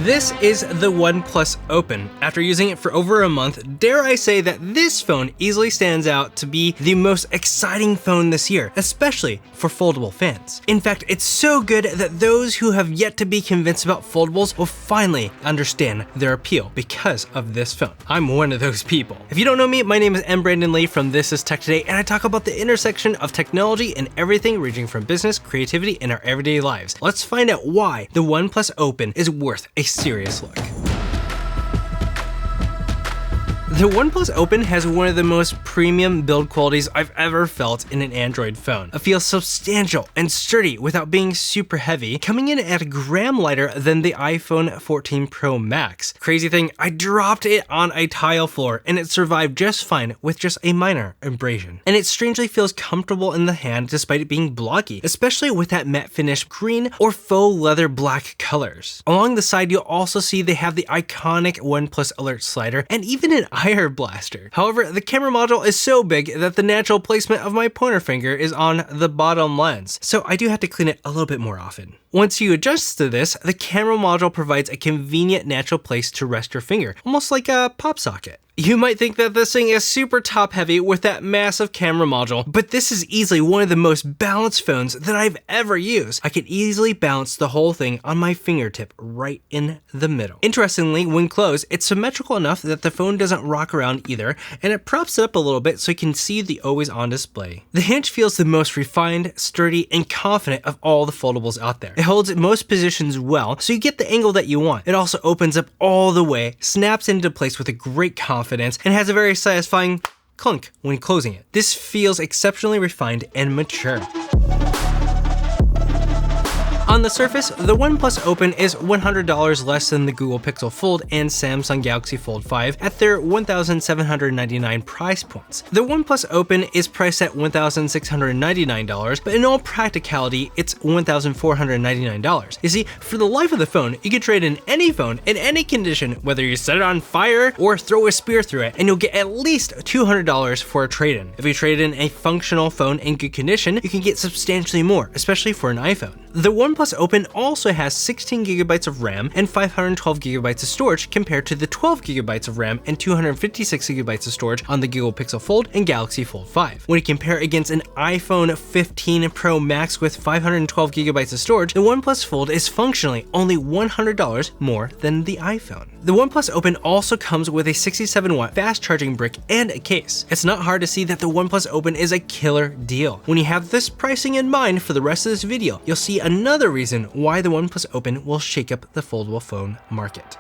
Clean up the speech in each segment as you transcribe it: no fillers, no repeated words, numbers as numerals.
This is the OnePlus Open. After using it for over a month, dare I say that this phone easily stands out to be the most exciting phone this year, especially for foldable fans. In fact, it's so good that those who have yet to be convinced about foldables will finally understand their appeal because of this phone. I'm one of those people. If you don't know me, my name is M. Brandon Lee from This Is Tech Today, and I talk about the intersection of technology and everything ranging from business, creativity, and our everyday lives. Let's find out why the OnePlus Open is worth a serious look. The OnePlus Open has one of the most premium build qualities I've ever felt in an Android phone. It feels substantial and sturdy without being super heavy, coming in at a gram lighter than the iPhone 14 Pro Max. Crazy thing, I dropped it on a tile floor and it survived just fine with just a minor abrasion. And it strangely feels comfortable in the hand despite it being blocky, especially with that matte finish green or faux leather black colors. Along the side, you'll also see they have the iconic OnePlus Alert slider and even an Fire blaster. However, the camera module is so big that the natural placement of my pointer finger is on the bottom lens, so I do have to clean it a little bit more often. Once you adjust to this, the camera module provides a convenient natural place to rest your finger, almost like a pop socket. You might think that this thing is super top heavy with that massive camera module, but this is easily one of the most balanced phones that I've ever used. I can easily balance the whole thing on my fingertip right in the middle. Interestingly, when closed, it's symmetrical enough that the phone doesn't rock around either, and it props it up a little bit so you can see the always on display. The hinge feels the most refined, sturdy, and confident of all the foldables out there. It holds most positions well, so you get the angle that you want. It also opens up all the way, snaps into place with a great confidence, and has a very satisfying clunk when closing it. This feels exceptionally refined and mature. On the surface, the OnePlus Open is $100 less than the Google Pixel Fold and Samsung Galaxy Fold 5 at their $1,799 price points. The OnePlus Open is priced at $1,699, but in all practicality, it's $1,499. You see, for the life of the phone, you can trade in any phone in any condition, whether you set it on fire or throw a spear through it, and you'll get at least $200 for a trade-in. If you trade in a functional phone in good condition, you can get substantially more, especially for an iPhone. The OnePlus Open also has 16GB of RAM and 512GB of storage compared to the 12GB of RAM and 256GB of storage on the Google Pixel Fold and Galaxy Fold 5. When you compare against an iPhone 15 Pro Max with 512GB of storage, the OnePlus Fold is functionally only $100 more than the iPhone. The OnePlus Open also comes with a 67-watt fast charging brick and a case. It's not hard to see that the OnePlus Open is a killer deal. When you have this pricing in mind for the rest of this video, you'll see another reason why the OnePlus Open will shake up the foldable phone market.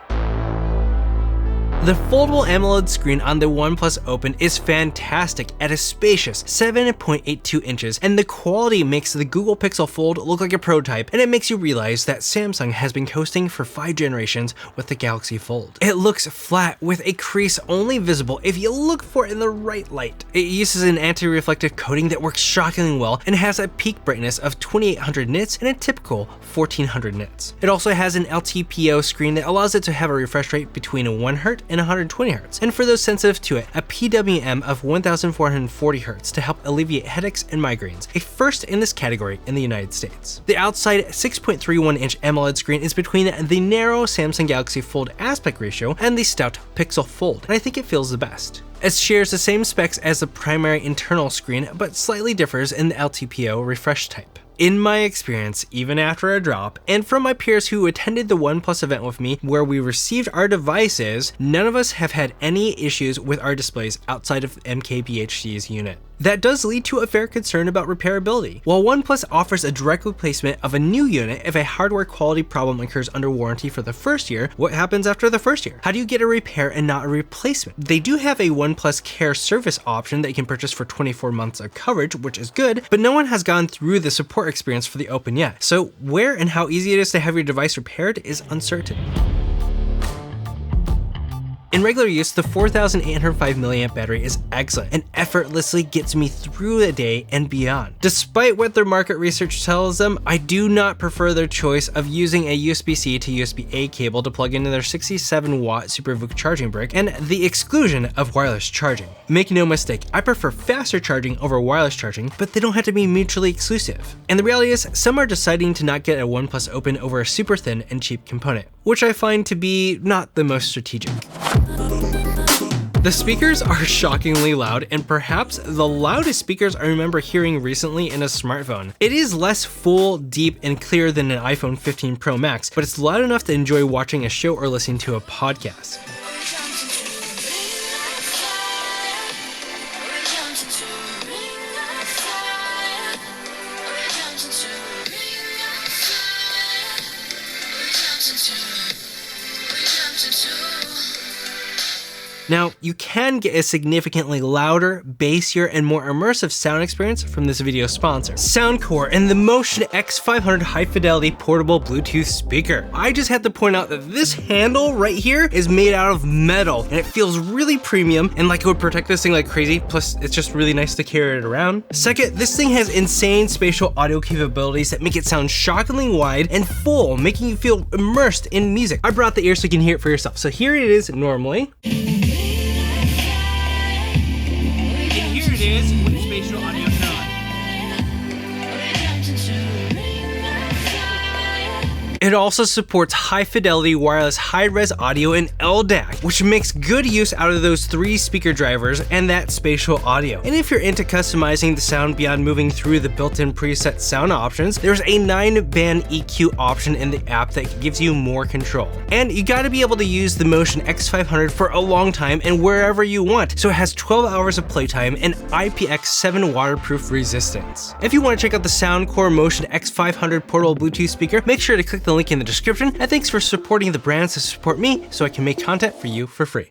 The foldable AMOLED screen on the OnePlus Open is fantastic at a spacious 7.82 inches, and the quality makes the Google Pixel Fold look like a prototype, and it makes you realize that Samsung has been coasting for 5 generations with the Galaxy Fold. It looks flat with a crease only visible if you look for it in the right light. It uses an anti-reflective coating that works shockingly well and has a peak brightness of 2800 nits and a typical 1400 nits. It also has an LTPO screen that allows it to have a refresh rate between 1 Hz and 120 Hz, and for those sensitive to it, a PWM of 1440 Hz to help alleviate headaches and migraines, a first in this category in the United States. The outside 6.31-inch AMOLED screen is between the narrow Samsung Galaxy Fold aspect ratio and the stout Pixel Fold, and I think it feels the best. It shares the same specs as the primary internal screen, but slightly differs in the LTPO refresh type. In my experience, even after a drop, and from my peers who attended the OnePlus event with me where we received our devices, none of us have had any issues with our displays outside of MKBHD's unit. That does lead to a fair concern about repairability. While OnePlus offers a direct replacement of a new unit if a hardware quality problem occurs under warranty for the first year, what happens after the first year? How do you get a repair and not a replacement? They do have a OnePlus Care service option that you can purchase for 24 months of coverage, which is good, but no one has gone through the support experience for the Open yet. So where and how easy it is to have your device repaired is uncertain. In regular use, the 4805 mAh battery is excellent and effortlessly gets me through the day and beyond. Despite what their market research tells them, I do not prefer their choice of using a USB-C to USB-A cable to plug into their 67-watt SuperVOOC charging brick and the exclusion of wireless charging. Make no mistake, I prefer faster charging over wireless charging, but they don't have to be mutually exclusive. And the reality is, some are deciding to not get a OnePlus Open over a super thin and cheap component, which I find to be not the most strategic. The speakers are shockingly loud, and perhaps the loudest speakers I remember hearing recently in a smartphone. It is less full, deep, and clear than an iPhone 15 Pro Max, but it's loud enough to enjoy watching a show or listening to a podcast. Now, you can get a significantly louder, bassier, and more immersive sound experience from this video sponsor, Soundcore and the Motion X500 high-fidelity portable Bluetooth speaker. I just had to point out that this handle right here is made out of metal, and it feels really premium and like it would protect this thing like crazy, plus it's just really nice to carry it around. Second, this thing has insane spatial audio capabilities that make it sound shockingly wide and full, making you feel immersed in music. I brought the ear so you can hear it for yourself. So here it is normally. It is with spatial audio turned on. It also supports high-fidelity wireless high-res audio and LDAC, which makes good use out of those 3 speaker drivers and that spatial audio. And if you're into customizing the sound beyond moving through the built-in preset sound options, there's a 9-band EQ option in the app that gives you more control. And you gotta be able to use the Motion X500 for a long time and wherever you want, so it has 12 hours of playtime and IPX7 waterproof resistance. If you want to check out the Soundcore Motion X500 portable Bluetooth speaker, make sure to click the link in the description, and thanks for supporting the brands to support me so I can make content for you for free.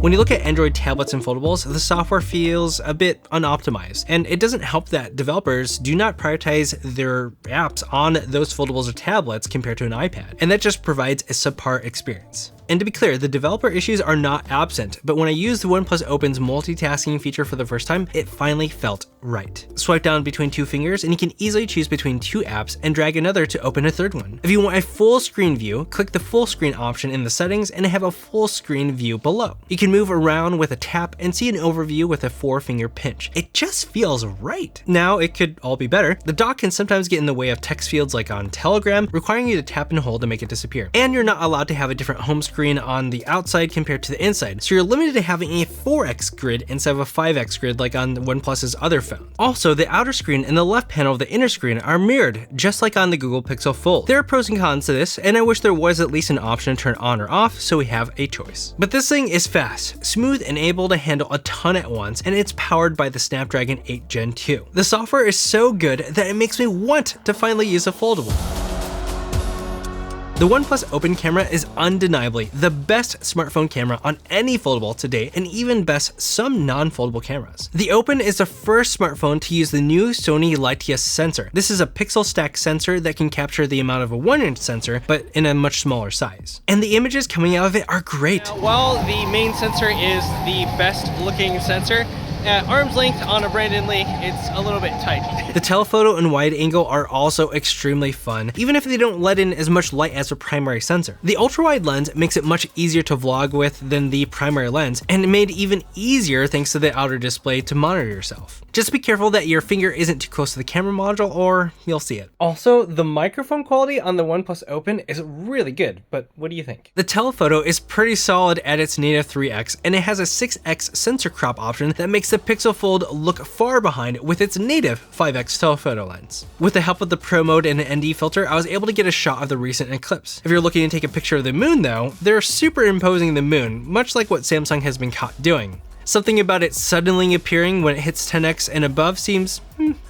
When you look at Android tablets and foldables, the software feels a bit unoptimized, and it doesn't help that developers do not prioritize their apps on those foldables or tablets compared to an iPad, and that just provides a subpar experience. And to be clear, the developer issues are not absent, but when I used the OnePlus Open's multitasking feature for the first time, it finally felt right. Swipe down between 2 fingers and you can easily choose between 2 apps and drag another to open a third one. If you want a full screen view, click the full screen option in the settings and have a full screen view below. You can move around with a tap and see an overview with a 4-finger pinch. It just feels right. Now, it could all be better. The dock can sometimes get in the way of text fields like on Telegram, requiring you to tap and hold to make it disappear. And you're not allowed to have a different home screen on the outside compared to the inside, so you're limited to having a 4x grid instead of a 5x grid like on OnePlus's other phone. Also, the outer screen and the left panel of the inner screen are mirrored, just like on the Google Pixel Fold. There are pros and cons to this, and I wish there was at least an option to turn on or off so we have a choice. But this thing is fast, smooth, and able to handle a ton at once, and it's powered by the Snapdragon 8 Gen 2. The software is so good that it makes me want to finally use a foldable. The OnePlus Open camera is undeniably the best smartphone camera on any foldable to date, and even best some non-foldable cameras. The Open is the first smartphone to use the new Sony Litius sensor. This is a pixel stack sensor that can capture the amount of a 1-inch sensor, but in a much smaller size. And the images coming out of it are great. Now, while the main sensor is the best looking sensor, at arm's length on a Brandon Lee, it's a little bit tight. The telephoto and wide angle are also extremely fun, even if they don't let in as much light as a primary sensor. The ultra-wide lens makes it much easier to vlog with than the primary lens, and made even easier thanks to the outer display to monitor yourself. Just be careful that your finger isn't too close to the camera module or you'll see it. Also, the microphone quality on the OnePlus Open is really good, but what do you think? The telephoto is pretty solid at its native 3x, and it has a 6x sensor crop option that makes the Pixel Fold look far behind with its native 5x telephoto lens. With the help of the Pro Mode and an ND filter, I was able to get a shot of the recent eclipse. If you're looking to take a picture of the moon though, they're superimposing the moon, much like what Samsung has been caught doing. Something about it suddenly appearing when it hits 10x and above seems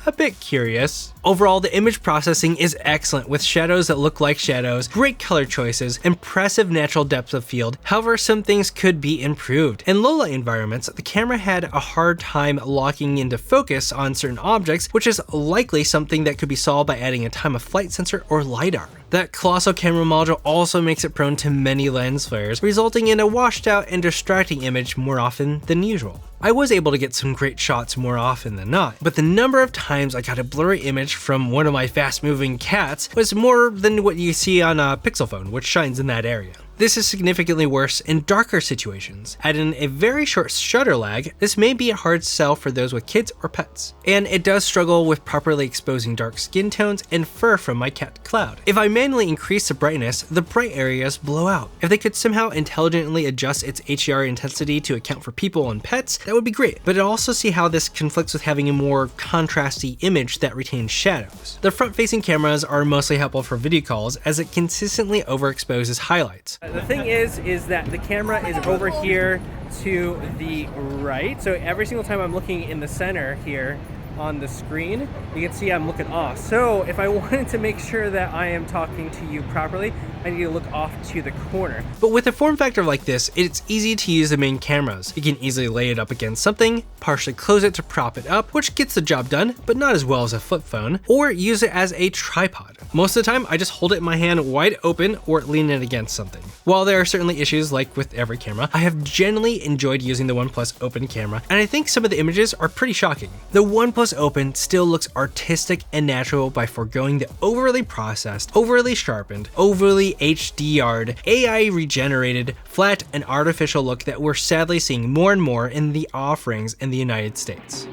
a bit curious. Overall, the image processing is excellent with shadows that look like shadows, great color choices, impressive natural depth of field. However, some things could be improved. In low light environments, the camera had a hard time locking into focus on certain objects, which is likely something that could be solved by adding a time of flight sensor or LiDAR. That colossal camera module also makes it prone to many lens flares, resulting in a washed out and distracting image more often than usual. I was able to get some great shots more often than not, but the number of times I got a blurry image from one of my fast moving cats was more than what you see on a Pixel phone, which shines in that area. This is significantly worse in darker situations. Adding a very short shutter lag, this may be a hard sell for those with kids or pets. And it does struggle with properly exposing dark skin tones and fur from my cat Cloud. If I manually increase the brightness, the bright areas blow out. If they could somehow intelligently adjust its HDR intensity to account for people and pets, that would be great. But I also see how this conflicts with having a more contrasty image that retains shadows. The front-facing cameras are mostly helpful for video calls as it consistently overexposes highlights. The thing is that the camera is over here to the right. So every single time I'm looking in the center here on the screen, you can see I'm looking off. So if I wanted to make sure that I am talking to you properly, I need to look off to the corner. But with a form factor like this, it's easy to use the main cameras. You can easily lay it up against something, partially close it to prop it up, which gets the job done, but not as well as a flip phone, or use it as a tripod. Most of the time, I just hold it in my hand wide open or lean it against something. While there are certainly issues like with every camera, I have generally enjoyed using the OnePlus Open camera, and I think some of the images are pretty shocking. The OnePlus Open still looks artistic and natural by foregoing the overly processed, overly sharpened, overly HDR'd, AI regenerated, flat and artificial look that we're sadly seeing more and more in the offerings in the United States.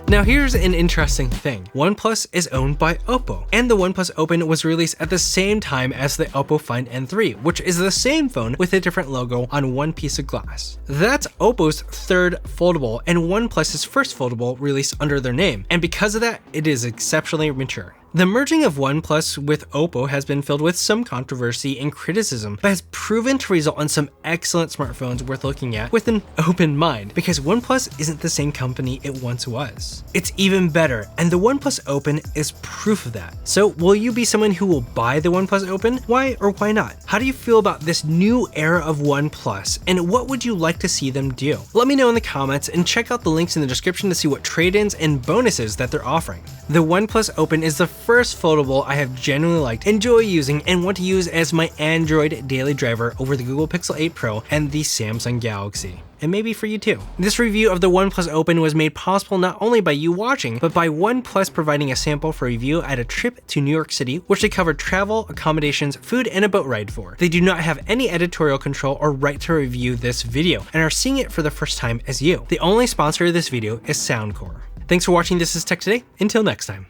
Now here's an interesting thing. OnePlus is owned by Oppo, and the OnePlus Open was released at the same time as the Oppo Find N3, which is the same phone with a different logo on one piece of glass. That's Oppo's third foldable and OnePlus's first foldable released under their name, and because of that, it is exceptionally mature. The merging of OnePlus with Oppo has been filled with some controversy and criticism, but has proven to result in some excellent smartphones worth looking at with an open mind, because OnePlus isn't the same company it once was. It's even better, and the OnePlus Open is proof of that. So will you be someone who will buy the OnePlus Open? Why or why not? How do you feel about this new era of OnePlus, and what would you like to see them do? Let me know in the comments, and check out the links in the description to see what trade-ins and bonuses that they're offering. The OnePlus Open is the first foldable I have genuinely liked, enjoy using, and want to use as my Android daily driver over the Google Pixel 8 Pro and the Samsung Galaxy. And maybe for you too. This review of the OnePlus Open was made possible not only by you watching, but by OnePlus providing a sample for review at a trip to New York City, which they covered travel, accommodations, food, and a boat ride for. They do not have any editorial control or right to review this video, and are seeing it for the first time as you. The only sponsor of this video is Soundcore. Thanks for watching This Is Tech Today. Until next time.